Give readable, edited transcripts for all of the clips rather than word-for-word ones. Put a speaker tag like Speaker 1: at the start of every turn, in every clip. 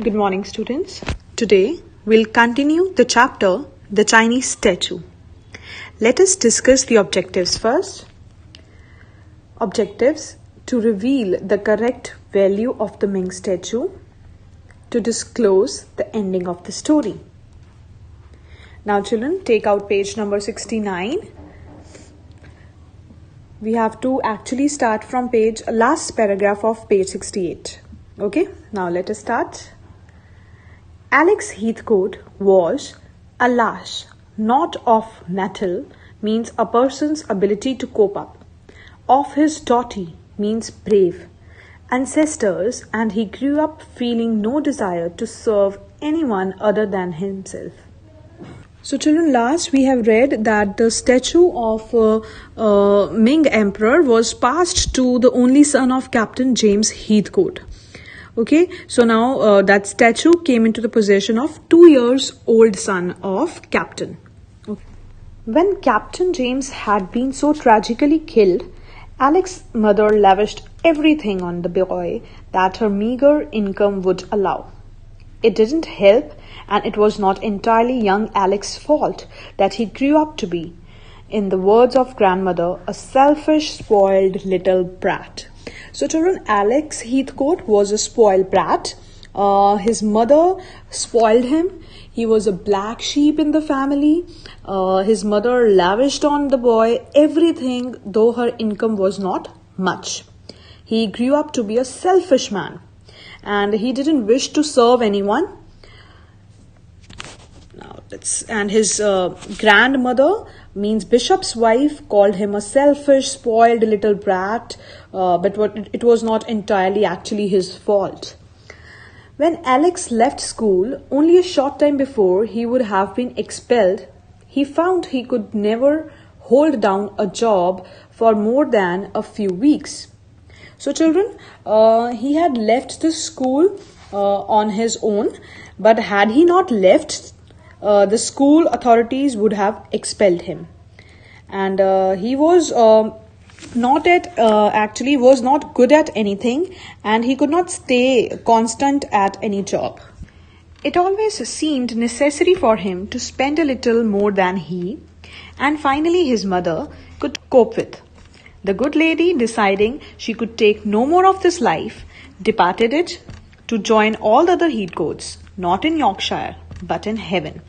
Speaker 1: Good morning, students. Today, we'll continue the chapter, The Chinese Statue. Let us discuss the objectives first. Objectives: to reveal the correct value of the Ming statue, to disclose the ending of the story. Now, children, take out page number 69. We have to actually start from last paragraph of page 68. Okay, now let us start. Alex Heathcote was a lash, not of mettle, means a person's ability to cope up. Of his doughty means brave ancestors, and he grew up feeling no desire to serve anyone other than himself. So children, last we have read that the statue of Ming Emperor was passed to the only son of Captain James Heathcote. Okay, so now that statue came into the possession of 2-year-old son of Captain. Okay. When Captain James had been so tragically killed, Alex's mother lavished everything on the boy that her meager income would allow. It didn't help, and it was not entirely young Alex's fault that he grew up to be, in the words of grandmother, a selfish, spoiled little brat. So children, Alex Heathcote was a spoiled brat. His mother spoiled him. He was a black sheep in the family. His mother lavished on the boy everything, though her income was not much. He grew up to be a selfish man, and he didn't wish to serve anyone. And his grandmother, means bishop's wife, called him a selfish, spoiled little brat, but it was not entirely actually his fault. When Alex left school, only a short time before he would have been expelled, he found he could never hold down a job for more than a few weeks. So children, he had left the school on his own, but had he not left, the school authorities would have expelled him, and he was not good at anything, and he could not stay constant at any job. It always seemed necessary for him to spend a little more than he and finally his mother could cope with. The good lady, deciding she could take no more of this life, departed it to join all the other Heathcotes, not in Yorkshire but in heaven.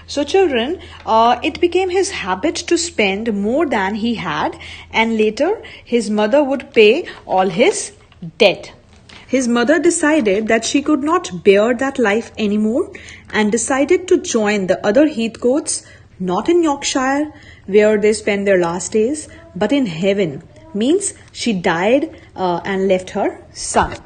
Speaker 1: So children, it became his habit to spend more than he had, and later his mother would pay all his debt. His mother decided that she could not bear that life anymore and decided to join the other Heathcotes, not in Yorkshire where they spent their last days, but in heaven, means she died and left her son.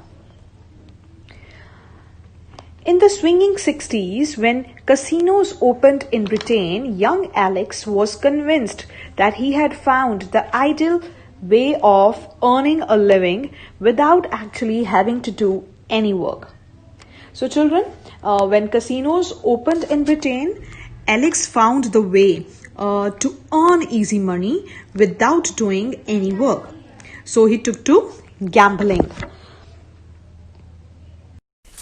Speaker 1: In the swinging 60s, when casinos opened in Britain, young Alex was convinced that he had found the ideal way of earning a living without actually having to do any work. So children, when casinos opened in Britain, Alex found the way to earn easy money without doing any work. So he took to gambling.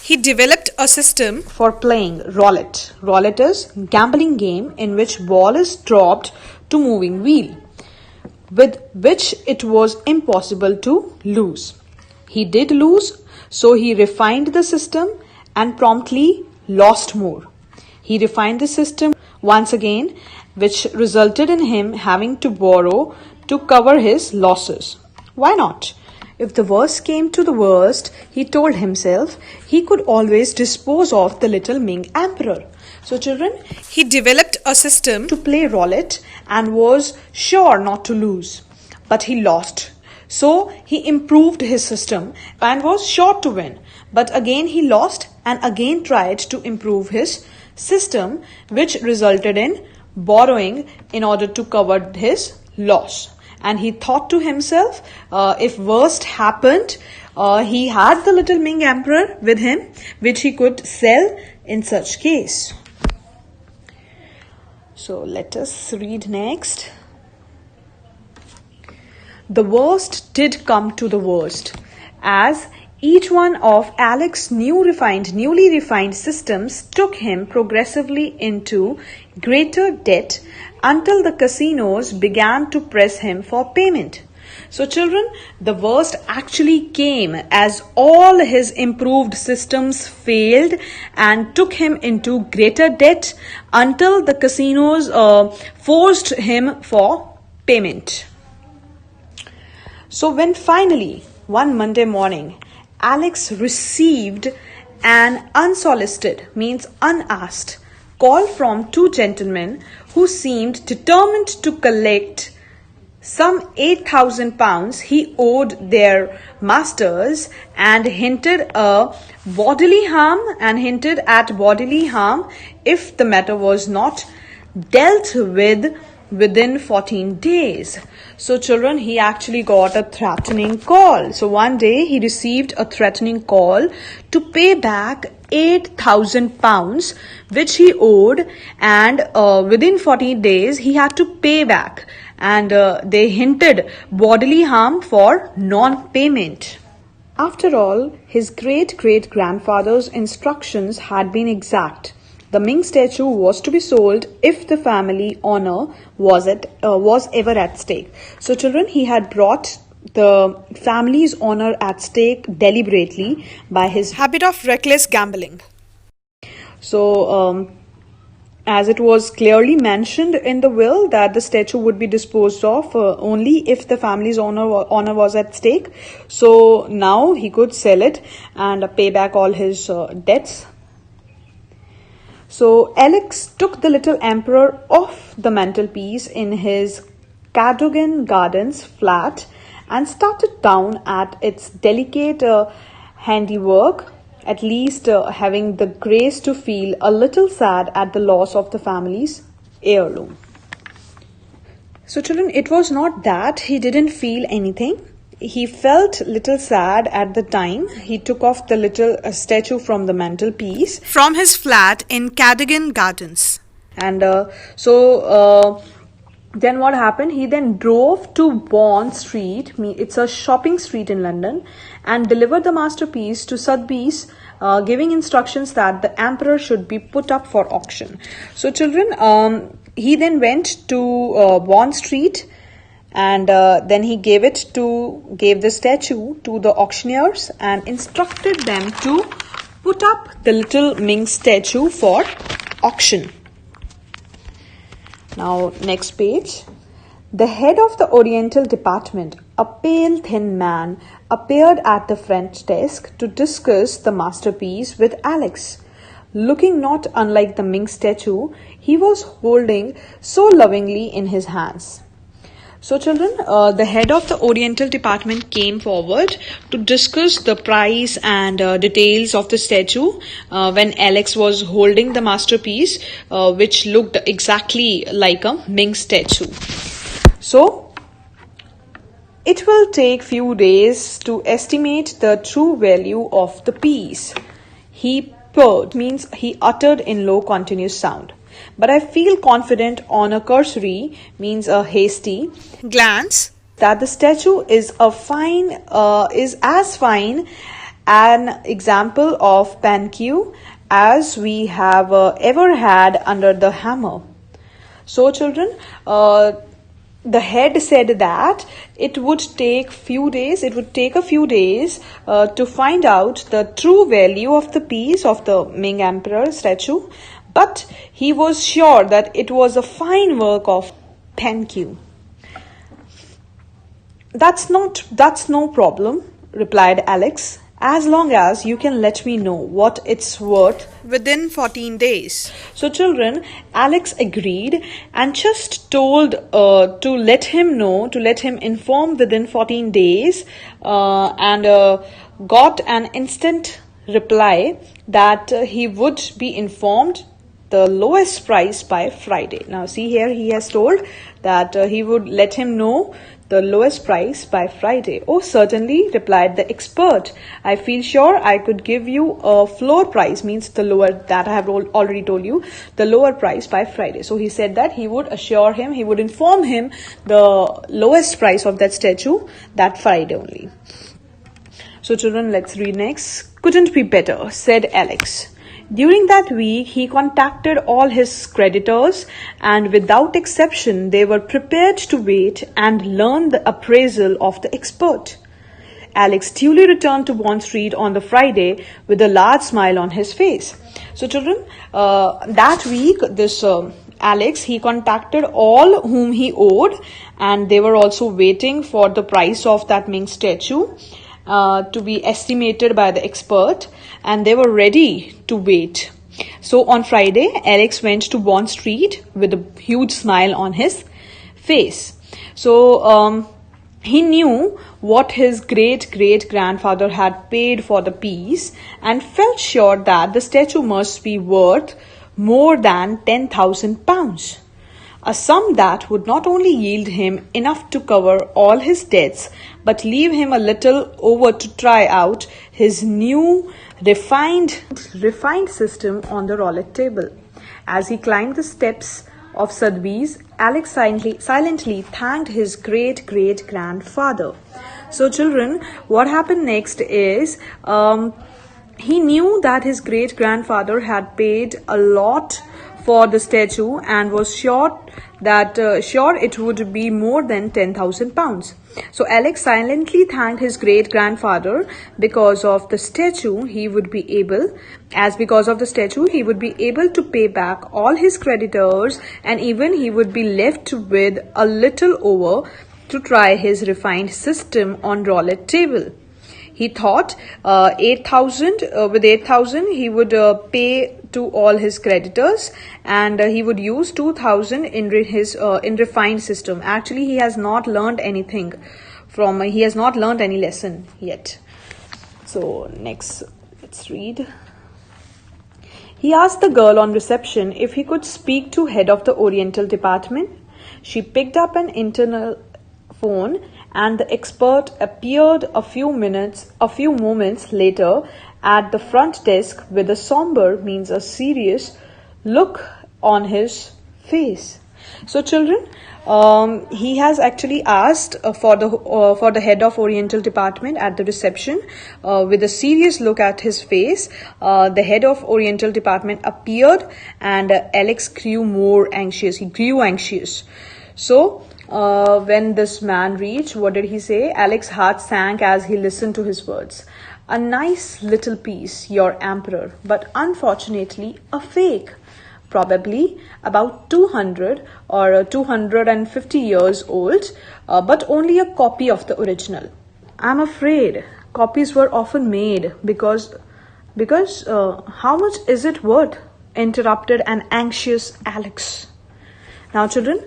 Speaker 1: He developed a system for playing roulette. Roulette is gambling game in which ball is dropped to moving wheel, with which it was impossible to lose. He did lose, so he refined the system and promptly lost more. He refined the system once again, which resulted in him having to borrow to cover his losses. Why not? If the worst came to the worst, he told himself, he could always dispose of the little Ming Emperor. So children, he developed a system to play roulette and was sure not to lose. But he lost. So he improved his system and was sure to win. But again he lost and again tried to improve his system, which resulted in borrowing in order to cover his loss. And he thought to himself, if worst happened, he had the little Ming Emperor with him, which he could sell in such case. So let us read next. The worst did come to the worst, as Each one of Alex's newly refined systems took him progressively into greater debt until the casinos began to press him for payment. So children, the worst actually came as all his improved systems failed and took him into greater debt until the casinos forced him for payment. So when finally, one Monday morning, Alex received an unsolicited, means unasked, call from two gentlemen who seemed determined to collect some £8,000 he owed their masters and hinted at bodily harm if the matter was not dealt with within 14 days. So children, he actually got a threatening call. So one day he received a threatening call to pay back £8,000 which he owed, and within 14 days he had to pay back, and they hinted bodily harm for non-payment. After all, his great-great-grandfather's instructions had been exact. The Ming statue was to be sold if the family honor was ever at stake. So children, he had brought the family's honor at stake deliberately by his habit of reckless gambling. So as it was clearly mentioned in the will that the statue would be disposed of only if the family's honor was at stake. So now he could sell it and pay back all his debts. So Alex took the little emperor off the mantelpiece in his Cadogan Gardens flat and started down at its delicate handiwork, at least having the grace to feel a little sad at the loss of the family's heirloom. So children, it was not that he didn't feel anything. He felt little sad at the time he took off the little statue from the mantelpiece from his flat in Cadogan Gardens. And then what happened? He then drove to Bond Street, it's a shopping street in London, and delivered the masterpiece to Sotheby's, giving instructions that the emperor should be put up for auction. So children, he then went to Bond Street, and then he gave the statue to the auctioneers and instructed them to put up the little Ming statue for auction. Now next page. The head of the Oriental department, a pale thin man, appeared at the front desk to discuss the masterpiece with Alex. Looking not unlike the Ming statue he was holding so lovingly in his hands. So children, the head of the Oriental department came forward to discuss the price and details of the statue when Alex was holding the masterpiece, which looked exactly like a Ming statue. So it will take few days to estimate the true value of the piece. He purred, means he uttered in low continuous sound. But I feel confident on a cursory, means a hasty glance, that the statue is as fine an example of Panque as we have ever had under the hammer. So children, the head said that it would take a few days to find out the true value of the piece of the Ming Emperor statue, but he was sure that it was a fine work of Panque. That's no problem, replied Alex, as long as you can let me know what it's worth within 14 days. So children, Alex agreed and just told to let him inform within 14 days and got an instant reply that he would be informed the lowest price by Friday. Now see here, he has told that he would let him know the lowest price by Friday. Oh, certainly, replied the expert. I feel sure I could give you a floor price, means the lower, that I have already told you, the lower price by Friday. So he said that he would inform him the lowest price of that statue that Friday only. So children, let's read next. Couldn't be better, said Alex. During that week, he contacted all his creditors, and without exception, they were prepared to wait and learn the appraisal of the expert. Alex duly returned to Bond Street on the Friday with a large smile on his face. So children, that week, this Alex, he contacted all whom he owed, and they were also waiting for the price of that Ming statue to be estimated by the expert, and they were ready to wait. So on Friday, Alex went to Bond Street with a huge smile on his face. So he knew what his great-great-grandfather had paid for the piece and felt sure that the statue must be worth more than £10,000. A sum that would not only yield him enough to cover all his debts, but leave him a little over to try out his new refined system on the roulette table. As he climbed the steps of Sotheby's, Alex silently thanked his great-great-grandfather. So children, what happened next is he knew that his great-grandfather had paid a lot for the statue and was sure it would be more than £10,000. So Alex silently thanked his great-grandfather because of the statue he would be able to pay back all his creditors, and even he would be left with a little over to try his refined system on roulette table. He thought with 8,000 he would pay to all his creditors, and he would use 2,000 in refined system. Actually, he has not learned anything he has not learned any lesson yet. So next, let's read. He asked the girl on reception if he could speak to head of the Oriental department. She picked up an internal phone, and the expert appeared a few moments later at the front desk with a somber, means a serious, look on his face. So children, he has actually asked for the head of Oriental department at the reception with a serious look at his face. The head of Oriental department appeared, and Alex grew more anxious. He grew anxious. So when this man reached, what did he say? Alex's heart sank as he listened to his words. A nice little piece, your emperor, but unfortunately a fake. Probably about 200 or 250 years old, but only a copy of the original. I'm afraid copies were often made because how much is it worth? Interrupted an anxious Alex. Now children,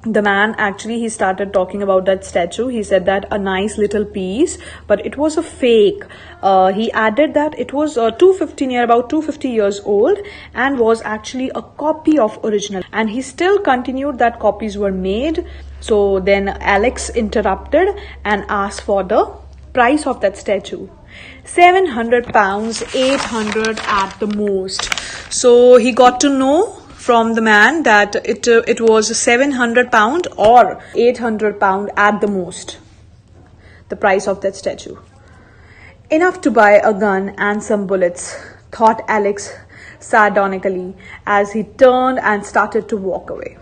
Speaker 1: the man actually, he started talking about that statue. He said that a nice little piece, but it was a fake. He added that it was about 250 years old and was actually a copy of original. And he still continued that copies were made. So then Alex interrupted and asked for the price of that statue. £700, 800 at the most. So he got to know from the man that it was £700 or £800 at the most, the price of that statue. Enough to buy a gun and some bullets, thought Alex sardonically as he turned and started to walk away.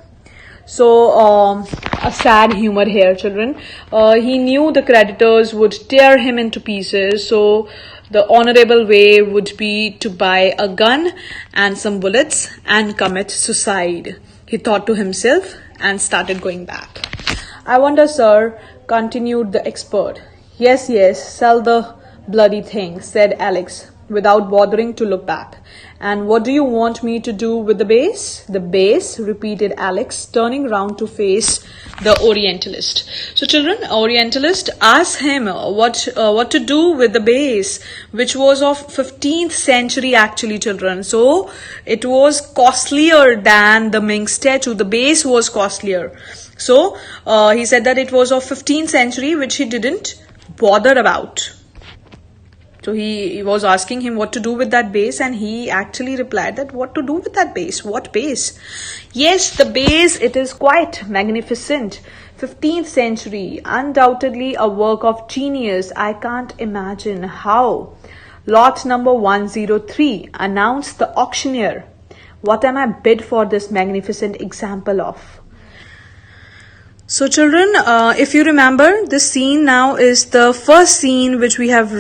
Speaker 1: So a sad humor here, children. He knew the creditors would tear him into pieces, so the honorable way would be to buy a gun and some bullets and commit suicide, he thought to himself, and started going back. I wonder, sir, continued the expert. Yes, sell the bloody thing, said Alex, without bothering to look back. And what do you want me to do with the base? The base, repeated Alex, turning round to face the Orientalist. So children, Orientalist asked him what to do with the base, which was of 15th century actually, children. So it was costlier than the Ming statue. The base was costlier. So he said that it was of 15th century, which he didn't bother about. So he was asking him what to do with that base, and he actually replied that what to do with that base? What base? Yes, the base, it is quite magnificent. 15th century, undoubtedly a work of genius. I can't imagine how. Lot number 103, announced the auctioneer. What am I bid for this magnificent example of? So children, if you remember, this scene now is the first scene which we have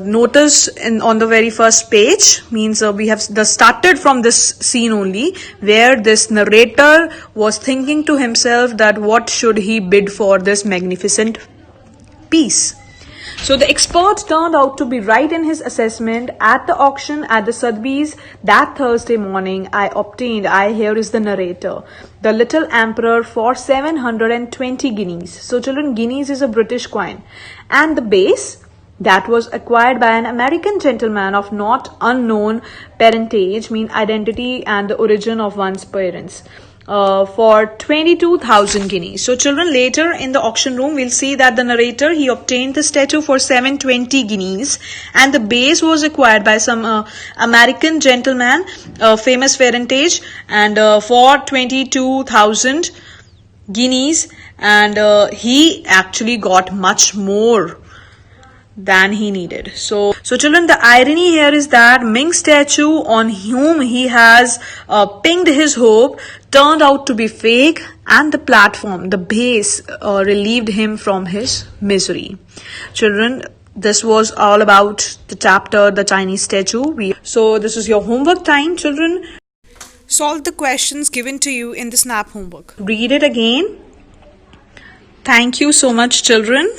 Speaker 1: noticed on the very first page. Means we have started from this scene only, where this narrator was thinking to himself that what should he bid for this magnificent piece. So the expert turned out to be right in his assessment. At the auction at the Sotheby's that Thursday morning, here is the narrator, the little emperor for 720 guineas. So children, guineas is a British coin. And the base that was acquired by an American gentleman of not unknown parentage, mean identity and the origin of one's parents. For 22,000 guineas. So children, later in the auction room, we'll see that the narrator, he obtained the statue for 720 guineas, and the base was acquired by some American gentleman, famous parentage, and for 22,000 guineas, and he actually got much more than he needed. So children, the irony here is that Ming's statue, on whom he has pinged his hope, turned out to be fake, and the platform, the base, relieved him from his misery. Children, this was all about the chapter, the Chinese statue. So this is your homework time, children. Solve the questions given to you in the SNAP homework. Read it again. Thank you so much, children.